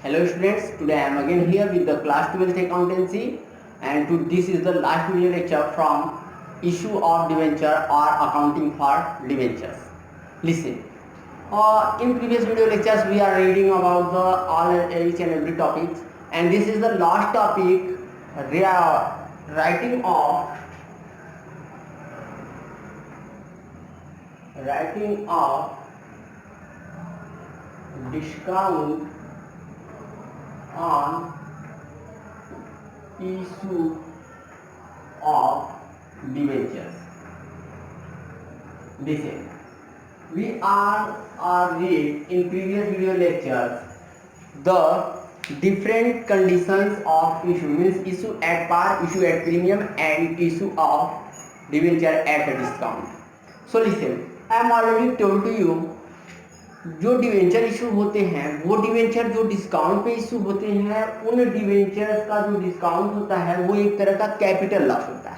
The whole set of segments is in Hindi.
Hello students, today I am again here with the class 12th accountancy and this is the last video lecture from issue of debenture or accounting for debentures. Listen, in previous video lectures we are reading about the all each and every topic, and this is the last topic, writing of discount on issue of debentures. Listen, we are read in previous video lectures the different conditions of issue, means issue at par, issue at premium and issue of debenture at a discount. So listen, I am already told to you, जो डिवेंचर इशू होते हैं वो डिवेंचर जो डिस्काउंट पे इशू होते हैं, उन डिवेंचर्स का जो डिस्काउंट होता है वो एक तरह का कैपिटल लॉस होता है।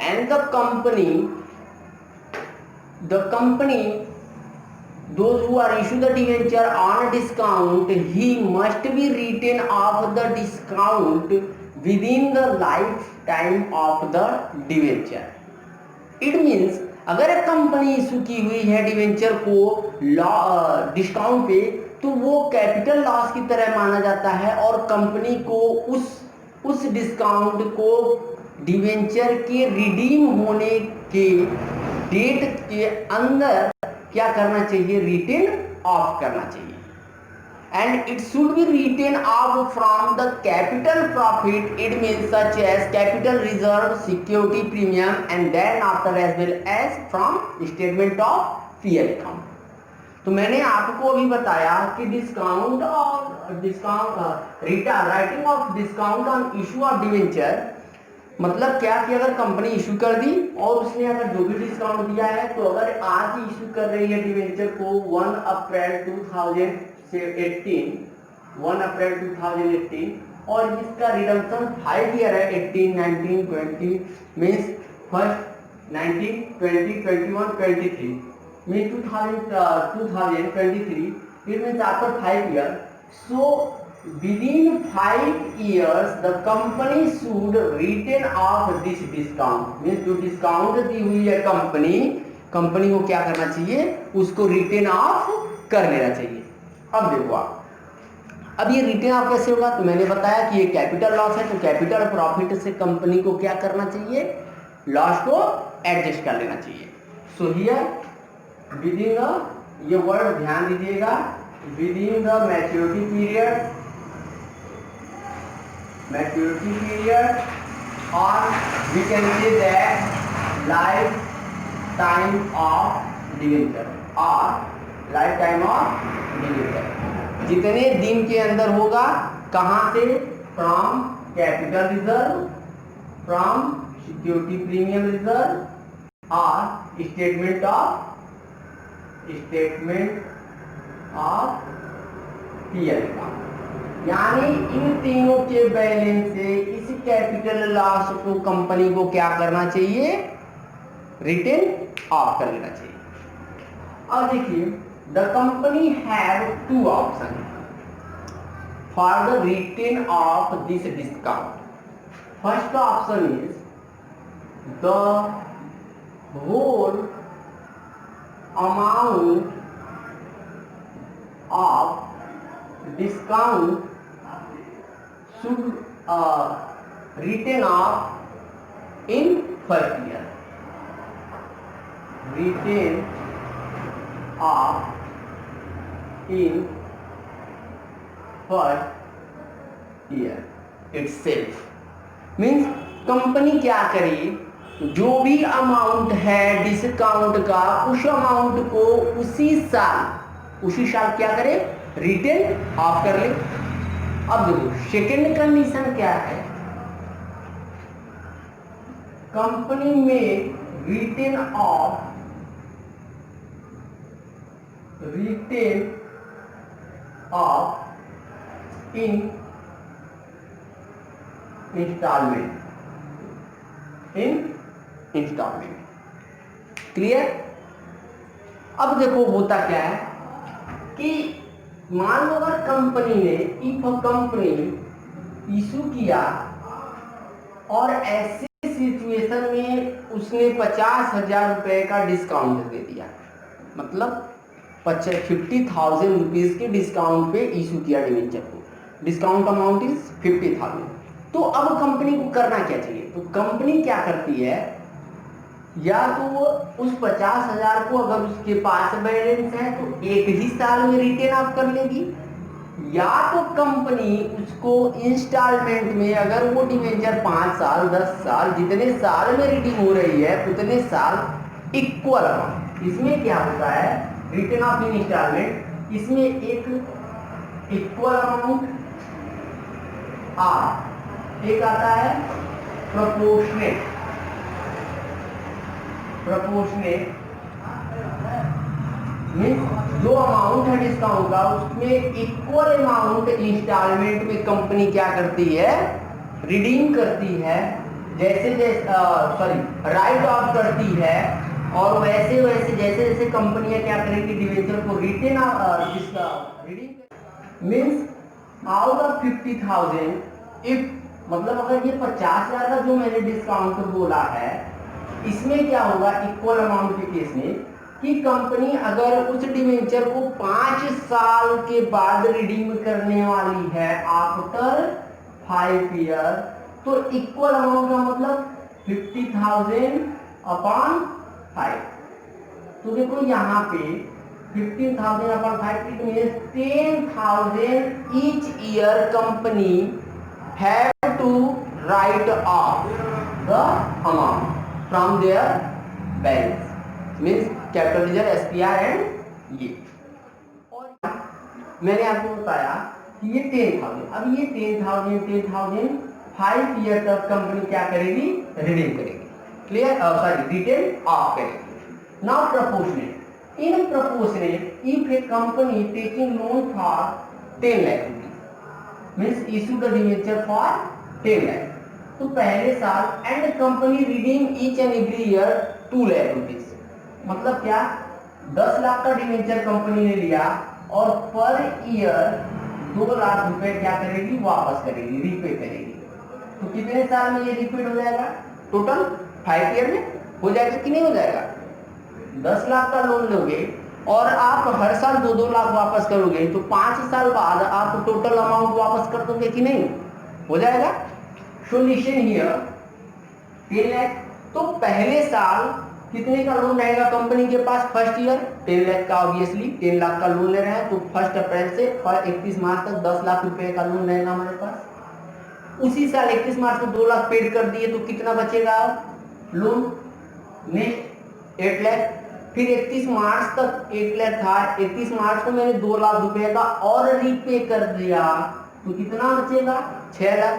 And the company those who are issue the debenture on a discount, he must be written off the discount within the lifetime of the debenture. It means अगर एक कंपनी इशू की हुई है डिवेंचर को डिस्काउंट पे, तो वो कैपिटल लॉस की तरह माना जाता है और कंपनी को उस डिस्काउंट को डिवेंचर के रिडीम होने के डेट के अंदर क्या करना चाहिए, रिटर्न ऑफ करना चाहिए। And it should be written off from the capital profit, it means such as capital reserve, security premium and then after as well as from statement of PL account. तो मैंने आपको अभी बताया कि writing of discount on issue of debenture मतलब क्या कि अगर कंपनी इशू कर दी और उसने अगर जो भी डिस्काउंट दिया है, तो अगर आज ही इशू कर रही है डिवेंचर को 1 अप्रैल 2018 और इसका रिडम्पशन 5 ईयर है, 18, 19, 20 means first 19, 20, 21, 23 mean 2023, it means after 5 year. So within 5 years the company should return off this discount, means जो डिस्काउंट दी हुई है कंपनी को क्या करना चाहिए, उसको रिटर्न ऑफ कर लेना चाहिए। अब देखो अब ये रिटर्न ऑफ कैसे होगा, तो मैंने बताया कि ये कैपिटल लॉस है, तो कैपिटल प्रॉफिट से कंपनी को क्या करना चाहिए, लॉस को एडजस्ट कर लेना चाहिए। सो हियर विदिन द, ये वर्ड ध्यान दीजिएगा, within the maturity period or we can say that lifetime of debenture or lifetime of debenture, जितने दिन के अंदर होगा, कहां से, from capital reserve, from security premium reserve और स्टेटमेंट ऑफ पीएल अकाउंट, यानी इन तीनों के बैलेंस से इस कैपिटल लॉस को कंपनी को क्या करना चाहिए, रिटर्न ऑफ कर लेना चाहिए। अब देखिए, the company have 2 option for the return of this discount. First option is the whole amount of discount should written off in first year, written off in first year itself, means company क्या करे, जो भी अमाउंट है डिस्काउंट का, उस अमाउंट को उसी साल क्या करे, रिटर्न ऑफ कर ले। अब देखो सेकेंड कंडीशन क्या है, कंपनी में return of in instalment, clear. अब देखो होता क्या है कि मान लो अगर कंपनी ने, इफ कंपनी इशू किया और ऐसे सिचुएशन में उसने 50,000 रुपए का डिस्काउंट दे दिया, मतलब 50,000 रुपीज के डिस्काउंट पे इशू किया डिवेंचर को, डिस्काउंट अमाउंट इज 50,000। तो अब कंपनी को करना क्या चाहिए? तो कंपनी क्या करती है, या तो वो उस 50,000 को, अगर उसके पास बैलेंस है तो एक ही साल में रिटेन ऑफ कर लेगी, या तो कंपनी उसको इंस्टॉलमेंट में, अगर वो डिवेंचर 5 साल 10 साल जितने साल में रिडीम हो रही है उतने साल इक्वल अमाउंट, इसमें क्या होता है रिटर्न ऑफ इन इंस्टॉलमेंट, इसमें एक इक्वल अमाउंट आर, एक आता है प्रोपोर्शनेट, प्रोपोर्शनेट मीन्स जो अमाउंट है डिस्काउंट का उसमें इक्वल अमाउंट इंस्टॉलमेंट में कंपनी क्या करती है, रिडीम करती है, जैसे जैसे राइट ऑफ करती है, और वैसे वैसे जैसे जैसे कंपनियां क्या करेंगी डिवेंचर को written redeem means out of 50,000, if मतलब अगर ये 50,000 का जो मैंने डिस्काउंट बोला है, इसमें क्या होगा इक्वल अमाउंट के केस में कि कंपनी अगर उस डिवेंचर को 5 साल के बाद रिडीम करने वाली है आफ्टर 5 ईयर, तो इक्वल अमाउंट का मतलब 50,000 अपॉन 5। तो देखो यहाँ पे 15,000 upon 5 it means 10,000 each year company have to write off the amount from their balance, means capital ledger, SPR and ये। और मैंने आपको बताया कि ये 10,000, अब ये 10,000 5 ईयर तक कंपनी क्या करेगी, रिडीम करेगी, क्लियर, रिटेन ऑफ करेगी। Now proportionate, in proportionate if A company taking loan for 10 lakh rupees means issue the debenture for 10 lakh, तो पहले साल and company redeem each and every year 2 lakh rupees, मतलब क्या 10 लाख का डिवेंचर कंपनी ने लिया और पर ईयर 2 लाख रुपए क्या करेगी, वापस करेगी, रीपे करेगी। तो कितने साल में ये रिपेड हो जाएगा, टोटल 5 ईयर में हो जाएगा कि नहीं हो जाएगा? 10 लाख का लोन लोगे और आप हर साल 2-2 लाख वापस करोगे, तो 5 साल बाद आप टोटल अमाउंट वापस कर दोगे कि नहीं, हो जाएगा। सोल्यूशन हियर 10 लाख, तो पहले साल कितने का लोन रहेगा कंपनी के पास, फर्स्ट ईयर 10 लाख का, ऑब्वियसली 10 लाख का लोन ले रहे हैं, तो 1 अप्रैल से 31 मार्च तक 10 लाख रुपए का लोन रहेगा हमारे पास। उसी साल 31 मार्च को 2 लाख पेड कर दिए, तो कितना बचेगा लोन, नेक्स्ट 8 लाख, फिर 31 मार्च तक 8 लाख था, 31 मार्च को मैंने 2 लाख रुपए का और रीपे कर दिया, तो कितना बचेगा 6 लाख।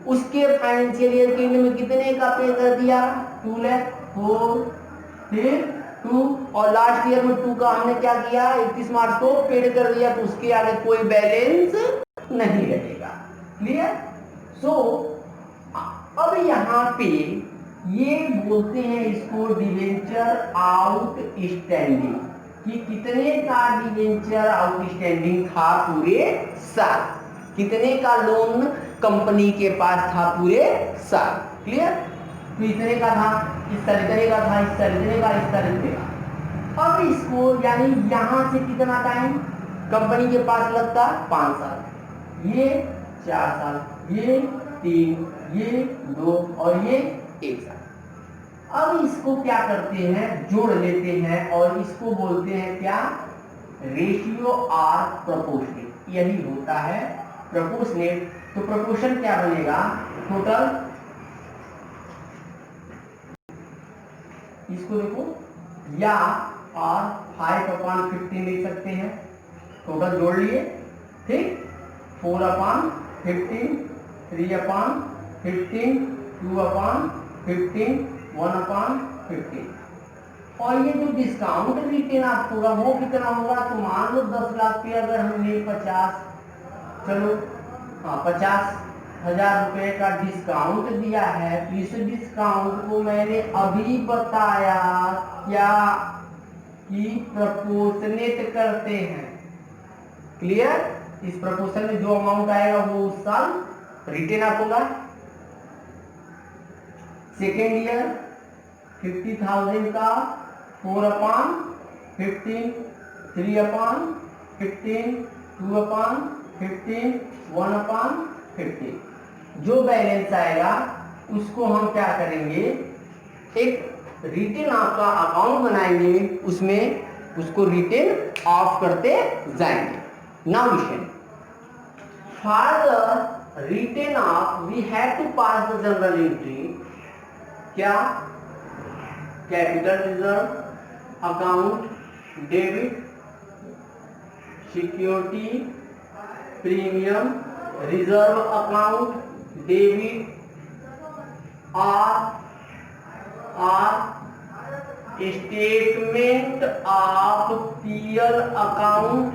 उसके फाइनेंशियल ईयर के एंड में कितने का पे कर दिया, 2 लाख, 4 फिर 2, और लास्ट ईयर में 2 का हमने क्या किया, 31 मार्च को पेड कर दिया, तो उसके आगे कोई बैलेंस नहीं रहेगा, क्लियर। सो अब यहाँ पे ये बोलते हैं इसको डिवेंचर आउटस्टैंडिंग, कि कितने का डिवेंचर आउटस्टैंडिंग था पूरे साल, कितने का लोन कंपनी के पास था पूरे साल, क्लियर। तो इतने का था, इस तरह इतने का था, इस तरह इतने का, इस तरह इतने का। अब इसको यानी यहां से कितना टाइम कंपनी के पास लगता, 5 साल, ये 4 साल, ये 3, ये 2 और ये 1 साल। अब इसको क्या करते हैं, जोड़ लेते हैं और इसको बोलते हैं क्या, रेशियो आर प्रोपोर्शनेट, यही होता है प्रोपोर्शनेट। तो प्रोपोर्शन क्या बनेगा, टोटल, इसको देखो, या और 5/15 लिख सकते हैं, टोटल जोड़ लिए, ठीक, 4/15, 3/15, 2/15, 1/15, और ये जो डिस्काउंट रिटेन आप होगा वो कितना होगा, तो मान लो 10 लाख पे अगर हमने 50, चलो हाँ 50,000 रुपए का डिस्काउंट दिया है, तो इस डिस्काउंट को मैंने अभी बताया क्या कि प्रोपोर्शनेट करते हैं, क्लियर? इस प्रपोर्शन में जो अमाउंट आएगा वो उस साल रिटेन अप होगा। सेकेंड ईयर 50,000 का 4/15, 3/15, 2/15, 1/15। जो बैलेंस आएगा उसको हम क्या करेंगे, एक रिटेन ऑफ का अकाउंट बनाएंगे, उसमें उसको रिटेन ऑफ करते जाएंगे। Now listen, for the written off we have to pass the general entry, क्या? Capital reserve account, debit, security premium, reserve account, debit, और statement of P L account,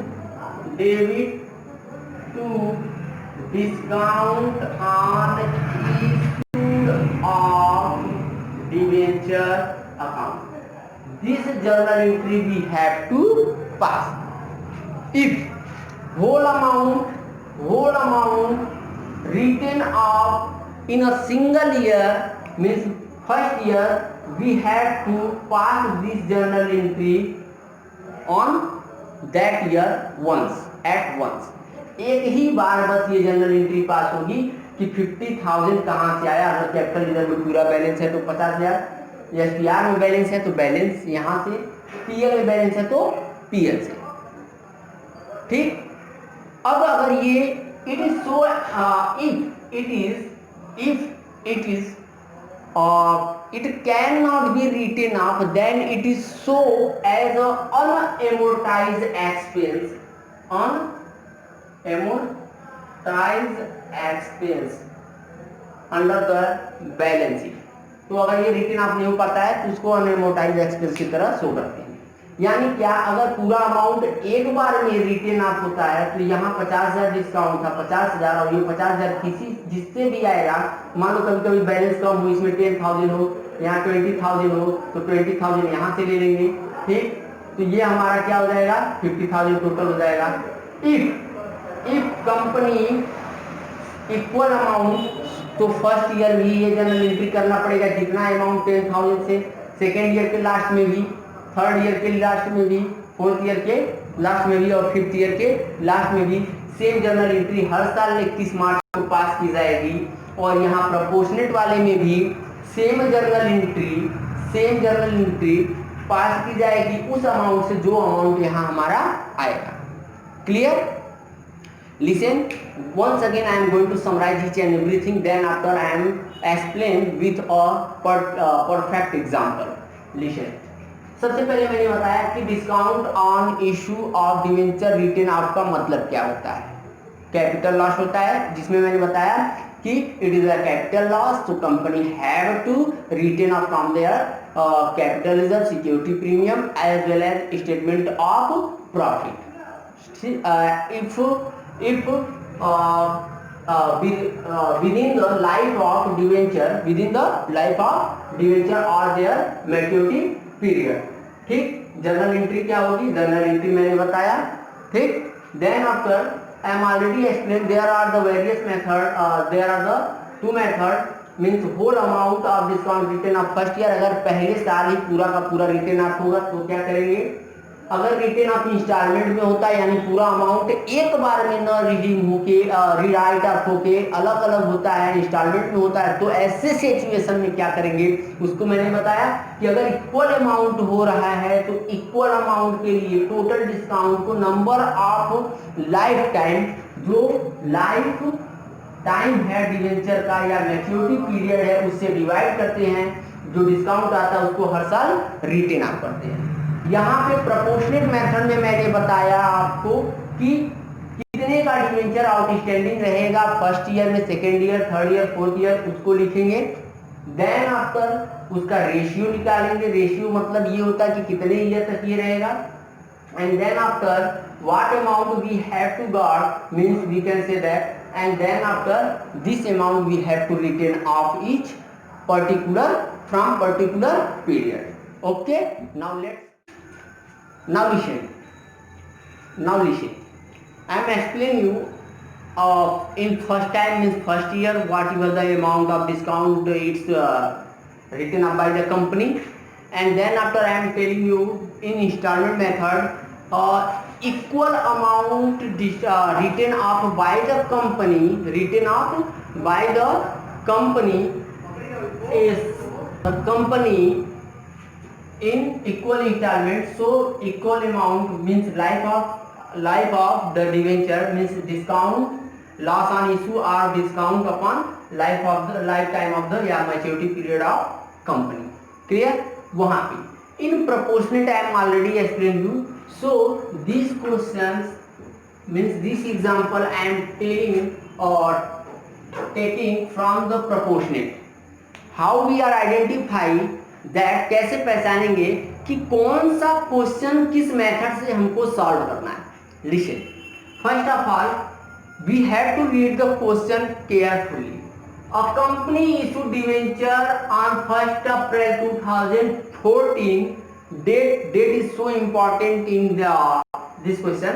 debit to discount on issued of debenture account. This journal entry we have to pass if whole amount written off in a single year, means first year we have to pass this journal entry on that year at once। एक ही बार बस ये जर्नल एंट्री पास होगी कि 50,000 कहाँ से आया। अगर कैपिटल रिजर्व में पूरा बैलेंस है तो 50,000, एसपीआर में बैलेंस है तो बैलेंस यहाँ से, पीएल में बैलेंस है तो पीएल से। ठीक, अब अगर ये it is so it cannot be written off, then it is so as a unamortized expense, under the balance sheet। तो अगर ये रिटर्न ऑफ नहीं हो पाता है तो उसको अनएमोर्टाइज्ड एक्सपेंस की तरह शो करते हैं। यानी क्या, अगर पूरा अमाउंट एक बार में रिटर्न ऑफ होता है तो यहाँ 50,000 डिस्काउंट था, 50,000, और ये 50,000 किसी जिससे भी आएगा, मान लो कभी कभी बैलेंस कम हो, इसमें 10,000 हो, यहाँ 20,000 हो, तो 20,000 यहाँ से ले लेंगे। ठीक, तो ये हमारा क्या हो जाएगा, 50,000 टोटल हो जाएगा। इफ कंपनी इक्वल अमाउंट, तो फर्स्ट ईयर भी ये जनरल एंट्री करना पड़ेगा, जितना अमाउंट 10,000 से, सेकेंड ईयर के लास्ट में भी, थर्ड ईयर के लास्ट में भी, फोर्थ ईयर के लास्ट में भी, और फिफ्थ ईयर के लास्ट में भी सेम जनरल एंट्री हर साल 31 मार्च को पास की जाएगी। और यहाँ प्रोपोर्शनेट वाले में भी सेम जर्नल एंट्री पास की जाएगी उस अमाउंट से जो अमाउंट यहाँ हमारा आएगा। Clear? Listen, once again I am going to summarize each and everything, then after I am explain with a perfect example. Listen, सबसे पहले मैंने बताया कि discount on issue of debenture written off का मतलब क्या होता है। कैपिटल लॉस होता है, जिसमें मैंने बताया कि it is a capital loss, तो company have to written off from their capital reserve, security premium as well as statement of profit. if within the life of debenture or their maturity period। ठीक, जर्नल एंट्री क्या होगी, जर्नल एंट्री मैंने बताया। ठीक, then after I am already explain there are the various method, there are the two method, means whole amount of discount return of first year. अगर पहले साल ही पूरा का पूरा रिटर्न ऑफ होगा तो क्या करेंगे, अगर रिटर्न ऑफ इंस्टॉलमेंट में होता है, यानी पूरा अमाउंट एक बार में न रिडीम होके रीराइट ऑफ होके अलग अलग होता है, इंस्टॉलमेंट में होता है, तो ऐसे सिचुएशन में क्या करेंगे, उसको मैंने बताया कि अगर इक्वल अमाउंट हो रहा है तो इक्वल अमाउंट के लिए टोटल डिस्काउंट को नंबर ऑफ लाइफ टाइम, जो लाइफ टाइम है डिवेंचर का या मैच्योरिटी पीरियड है, उससे डिवाइड करते हैं। जो डिस्काउंट आता है उसको हर साल रिटेन ऑफ करते हैं। यहाँ पे प्रोपोर्शनेट मेथड में मैंने बताया आपको कि कितने का डिवेंचर आउटस्टैंडिंग रहेगा फर्स्ट ईयर में, second year, third year, fourth year, उसको लिखेंगे। देन आफ्टर उसका रेशियो निकालेंगे। रेशियो मतलब ये होता है कि कितने ईयर तक ये रहेगा। And then after what amount we have to got, means we can say that, and then after this amount we have to written off each particular from particular period. Okay, now listen, I am explain you in first time means first year whatever the amount of discount it's written up by the company, and then after I am telling you in installment method equal amount written up by the company is the company in equal installment. So equal amount means life of the debenture means discount loss on issue or discount upon lifetime of the या maturity period of company. Clear? वहाँ पे in proportionate I am already explained you. So these questions means this example I am telling or taking from the proportionate. How we are identify that, कैसे पहचानेंगे कि कौन सा क्वेश्चन किस मेथड से हमको सॉल्व करना है. Listen, first of all we have to read the question carefully. A company issued debenture on 1st April 2014. Date is so important in this question.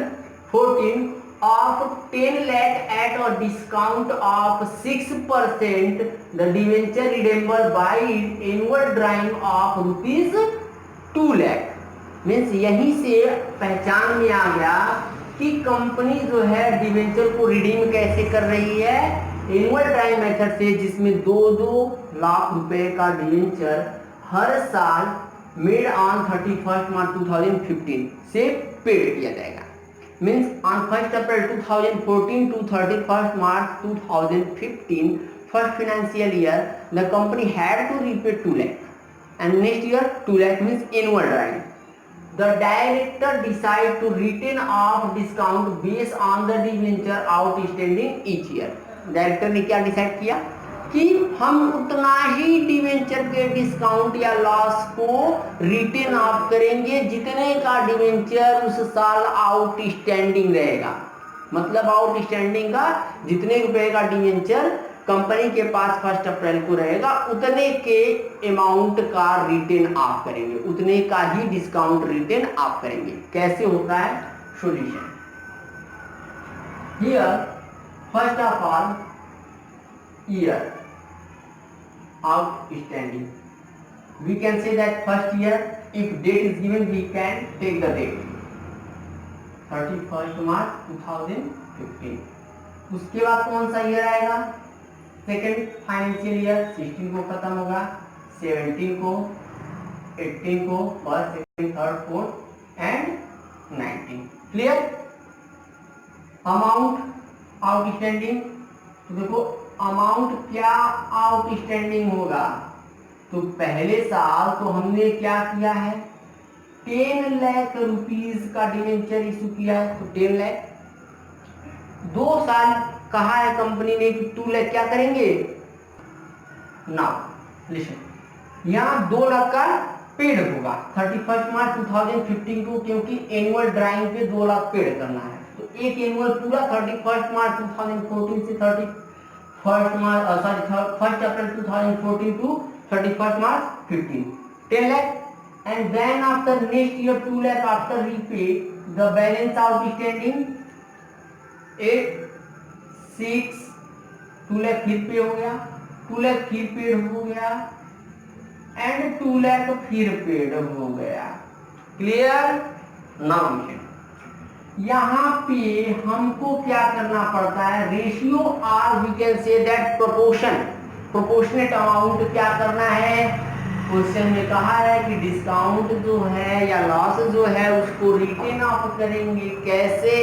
14 of 10 lakh at a discount of 6%. The debenture redeemable by annual drawing of rupees 2 lakh. Means यहीं से पहचान में आ गया कि कंपनी जो है डिवेंचर को रिडीम कैसे कर रही है, एनुअल ड्राइंग मेथड से, जिसमें 2-2 लाख रुपए का डिवेंचर हर साल मेड ऑन 31st March 2015 से पेड किया जाएगा. Means on 1st April 2014 to 31st March 2015 first financial year the company had to repay 2 lakh, and next year 2 lakh means annual drawing. The director decide to retain off discount based on the debenture outstanding each year. Director ने क्या डिसाइड किया कि हम उतना ही डिवेंचर के डिस्काउंट या लॉस को रिटेन ऑफ करेंगे जितने का डिवेंचर उस साल आउटस्टैंडिंग रहेगा. मतलब आउटस्टैंडिंग का जितने रुपए का डिवेंचर कंपनी के पास 1st अप्रैल को रहेगा उतने के अमाउंट का रिटेन ऑफ करेंगे, उतने का ही डिस्काउंट रिटेन ऑफ करेंगे. कैसे होता है solution? Here first of all year outstanding. We can say that first year, if date is given, we can take the date 31st March 2015. उसके बाद कौन सा ईयर आएगा? Second financial year. 16 को खत्म होगा, 17 को, 18 को, first, second, third, fourth and 19. Clear? Amount outstanding, तो देखो अमाउंट क्या आउटस्टैंडिंग होगा. तो पहले साल तो हमने क्या किया है, 10 लाख रुपीस का डिवेंचर इशू किया है, तो 10 लाख. 2 साल कहा है कंपनी ने कि 2 लाख क्या करेंगे. नाउ लिसन, यहाँ 2 लाख का पेड होगा 31st March 2015 को, क्योंकि एनुअल ड्राइंग पे 2 लाख पेड करना है. तो एक एनुअल पूरा 31st March 2014 से 1st April 2014 to 31st March 15, 10 lakh, and then after next year 2 lakh after repay the balance outstanding 8, 6, 2 lakh फिर पे हो गया, 2 lakh फिर पेड हो गया एंड 2 lakh फिर पेड हो गया. क्लियर? नाउ यहाँ पे हमको क्या करना पड़ता है, रेशियो और we can say that proportionate amount क्या करना है. क्वेश्चन में कहा है कि डिस्काउंट जो है या लॉस जो है उसको रिटेन ऑफ करेंगे कैसे.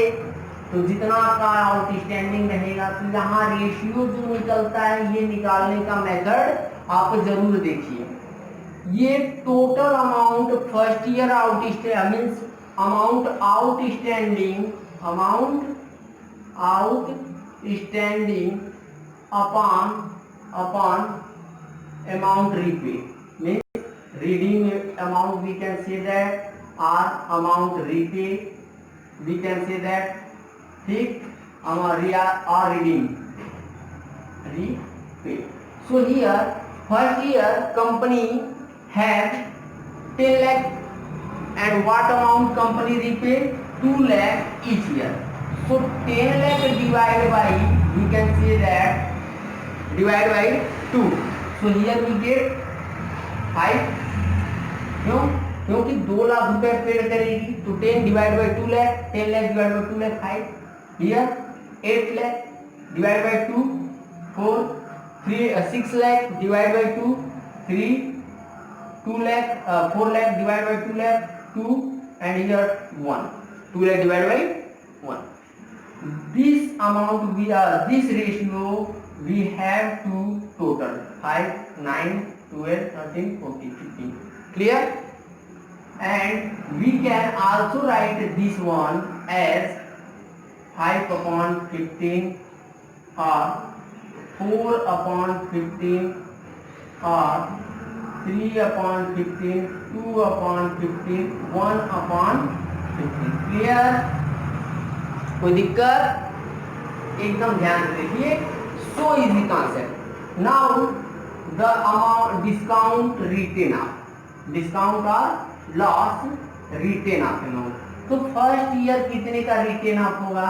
तो जितना का आउटस्टैंडिंग रहेगा, तो यहाँ रेशियो जो निकलता है ये निकालने का मेथड आप जरूर देखिए. ये total amount first year outstanding means amount outstanding upon amount repay means redeem amount, we can say that, or amount repay we can say that. ठीक, or redeem repay. So here first year company have 10 lakh and what amount company repay 2 lakh each year. So 10 lakh divided by, we can say that divided by 2. So here we get 5. क्यों? क्योंकि 2 लाख रुपए पेड करेगी, तो 10 divide by 2 lakh, 10 lakh divide by 2 lakh 5. Here 8 lakh divide by 2 4, 6 lakh divide by 2 3, 2 lakh 4 lakh divided by 2 lakh 2, and here 1, 2 lakh divided by 1. This amount we are, this ratio we have to total 5, 9, 12, 13, 14, 15. Clear? And we can also write this one as 5 upon 15 or 4 upon 15 or 3 upon 15, 2 upon 15, 1 upon 15. Clear? कोई दिक्कत? एकदम ध्यान से देखिए. So easy concept. Now the amount discount written off, discount और लॉस रिटेन ऑफ अमाउंट. तो फर्स्ट ईयर कितने का रिटेन ऑफ होगा?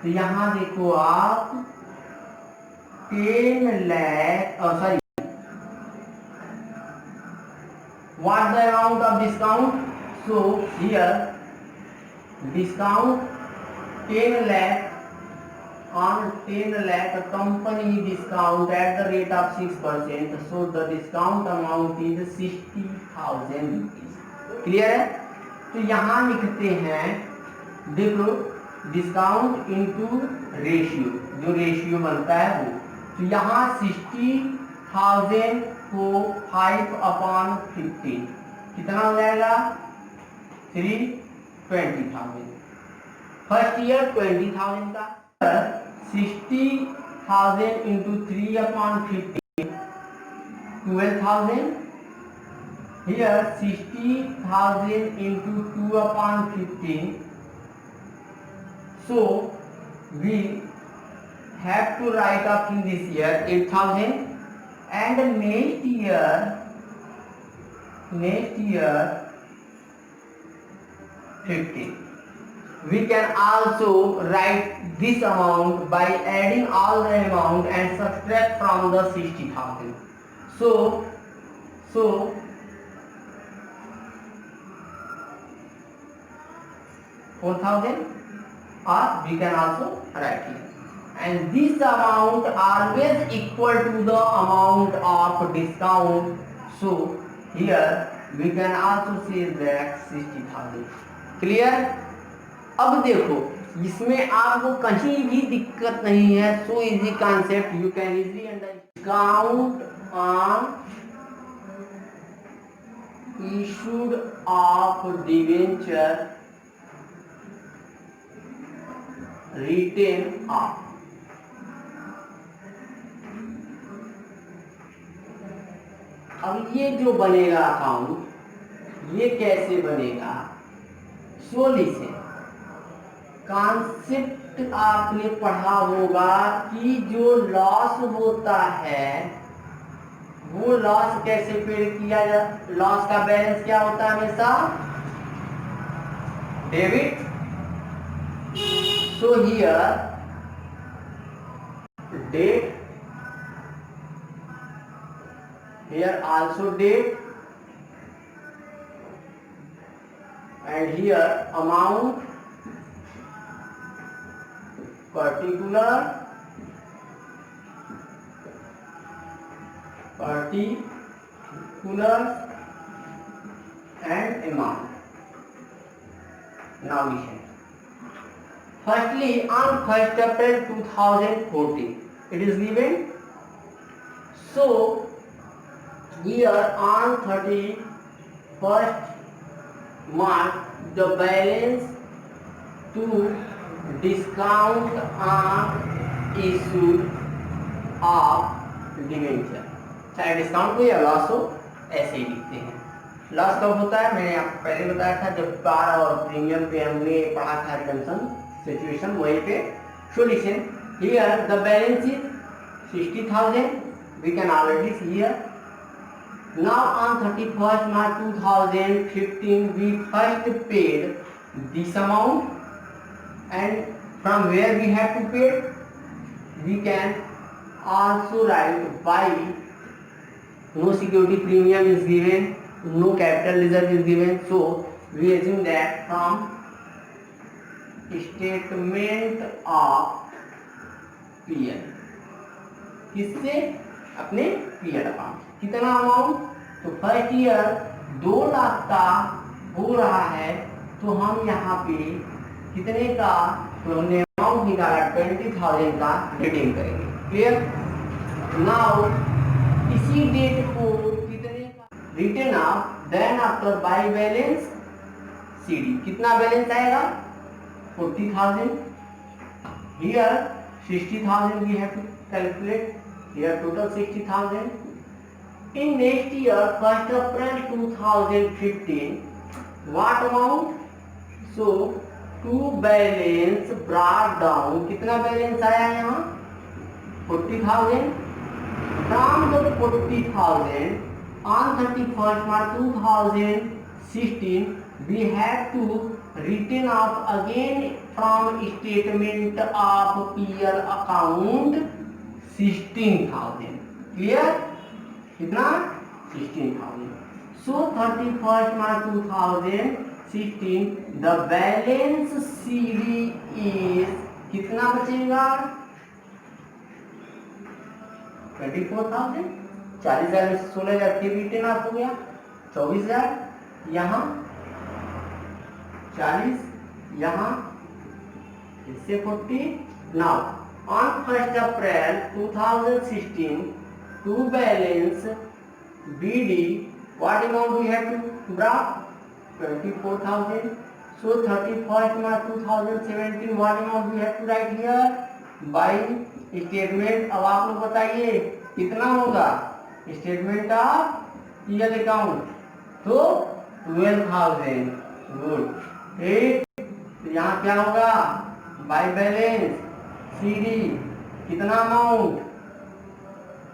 तो यहां देखो आप 10 lakh, sorry, what the amount of discount? So here discount 10 lakh, on 10 lakh company discount at the rate of 6%, so the discount amount is 60,000 rupees. Clear है? तो यहाँ लिखते हैं, देखो डिस्काउंट इनटू रेशियो, जो रेशियो बनता है वो. तो यहाँ 60,000 को 5 upon 15 कितना हो जाएगा? 320,000. फर्स्ट ईयर 20,000 का, 60,000 into 3 upon 15 12,000. Here 60,000 into 2 upon 15. So we have to write up in this year 8,000. And next year 15. We can also write this amount by adding all the amount and subtract from the 60,000. So 4,000, or we can also write here. And this amount always equal to the amount of discount. So here we can also say that 60,000. Clear? अब देखो इसमें आपको कहीं भी दिक्कत नहीं है. So easy concept, you can easily understand. Discount on issued of debenture written off. अब ये जो बनेगा अकाउंट, ये कैसे बनेगा? सोल्यूशन कॉन्सेप्ट आपने पढ़ा होगा कि जो लॉस होता है वो लॉस कैसे पेड किया जाए. लॉस का बैलेंस क्या होता है? हमेशा debit. So here date, here also date, and here amount, particular, and amount. Now listen. Firstly, on 1st April 2014 it is given. So here on 31st March the balance to discount on issue of debenture, चाहे डिस्काउंट हो या लॉस हो, ऐसे ही लिखते हैं. लॉस कब होता है? मैंने आपको पहले बताया था जब पार और प्रीमियम पे हमने पढ़ा था रिडम्पशन सिचुएशन, वहीं पे. Solution here the balance is 60,000. We can already see here. Now on 31st March 2015 we first paid this amount, and from where we have to pay, we can also write by no security premium is given, no capital reserve is given, so we assume that from statement of PL, किससे, अपने PL अकाउंट, कितना अमाउंट, तो फर्स्ट ईयर 2 लाख का हो रहा है, तो हम यहाँ पे कितने का, तो हमने अमाउंट निकाला 20,000 का रिडीम करेंगे, क्लियर। नाउ इसी डेट को कितने का return of, then after by balance CD, कितना बैलेंस आएगा 40,000, here 60,000 we have to calculate, here total 60,000. In next year 1st April 2015, what amount, so to balance brought down, कितना बैलेंस आया यहाँ 40,000, from the 40,000 on 31st March 2016 we have to written off again from statement of PL account 16,000, clear, कितना 16,000, so 31st March 2016 the balance CD is कितना बचेगा 24,000, 40,000 में 16,000 फिर रिटर्न ऑफ हो गया 24,000, यहाँ 40, यहाँ इससे 40. Now on 1st April 2016 to balance BD, what amount we have to drop 24,000, so 31st March 2017 what amount we have to write here by statement. अब आप लोग बताइए कितना होगा स्टेटमेंट ऑफ PL अकाउंट, तो 12,000, गुड। यहाँ क्या होगा बाय बैलेंस CD, कितना अमाउंट,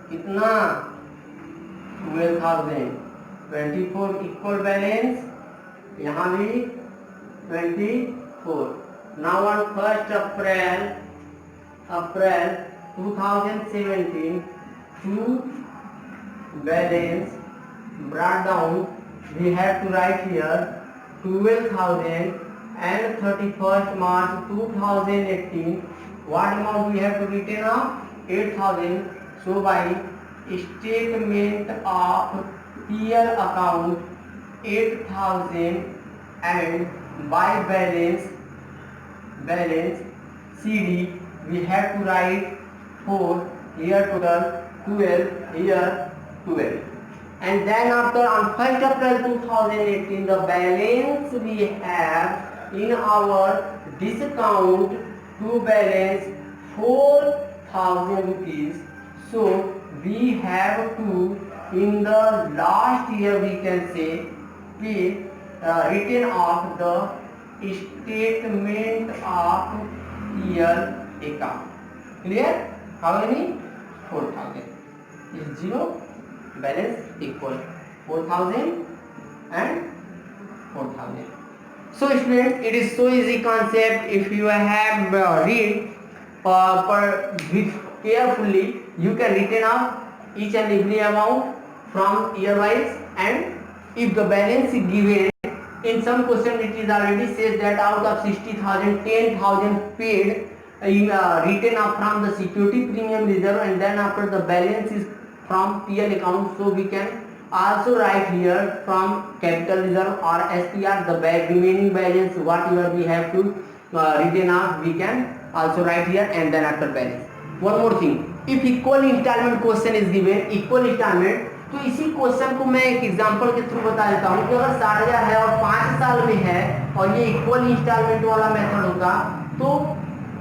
कितना 12,000, 24 इक्वल बैलेंस, यहाँ भी 24. Now on 1st April 2017 to balance brought down, we have to write here 12,000, and 31st March 2018 what amount we have to retain of 8,000, so by statement of PL account 8,000 and by balance CD we have to write 4, here total 12, here 12. And then after on 1st April 2018 the balance we have in our discount to balance 4,000 rupees, so we have to in the last year we can say pay written off the statement of PL account, clear. How many 4,000 is 0, balance equal 4,000 and 4,000. So student, it is so easy concept. If you have read carefully, you can retain off each and every amount from year wise, and if the balance is given in some question it is already says that out of 60,000 10,000 paid written off from the security premium reserve, and then after the balance is from PL account, so we can also write here from capital reserve or SPR the remaining balance whatever we have to retain off, we can also write here, and then after balance. One more thing, if equal installment question is given, equal installment, तो इसी क्वेश्चन को मैं एक एग्जांपल के थ्रू बता देता हूँ कि अगर 60,000 है और 5 साल में है और ये इक्वल इंस्टॉलमेंट वाला मेथड होगा तो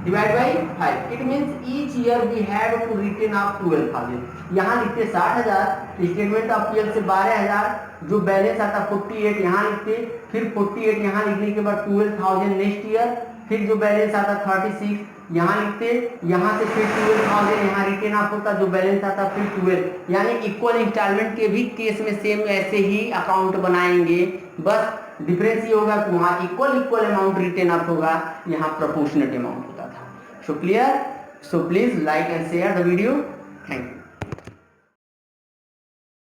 divide by 5, it means each year we have to written off 12,000. यहाँ लिखते 60,000, स्टेटमेंट ऑफ पीएल से 12,000, जो बैलेंस आता 48 यहाँ लिखते, फिर 48 यहाँ लिखने के बाद 12,000 नेक्स्ट ईयर, फिर जो बैलेंस आता 36 यहाँ लिखते, यहाँ से फिर 12,000 यहाँ रिटेन ऑफ होता, जो बैलेंस आता फिर 12. यानी इक्वल इंस्टॉलमेंट के भी केस में सेम ऐसे ही अकाउंट बनाएंगे, बस डिफरेंस ये होगा कि वहाँ इक्वल अमाउंट रिटेन ऑफ होगा, यहाँ प्रोपोर्शनेट अमाउंट होता था. So clear? So please like and share the video. Thank you.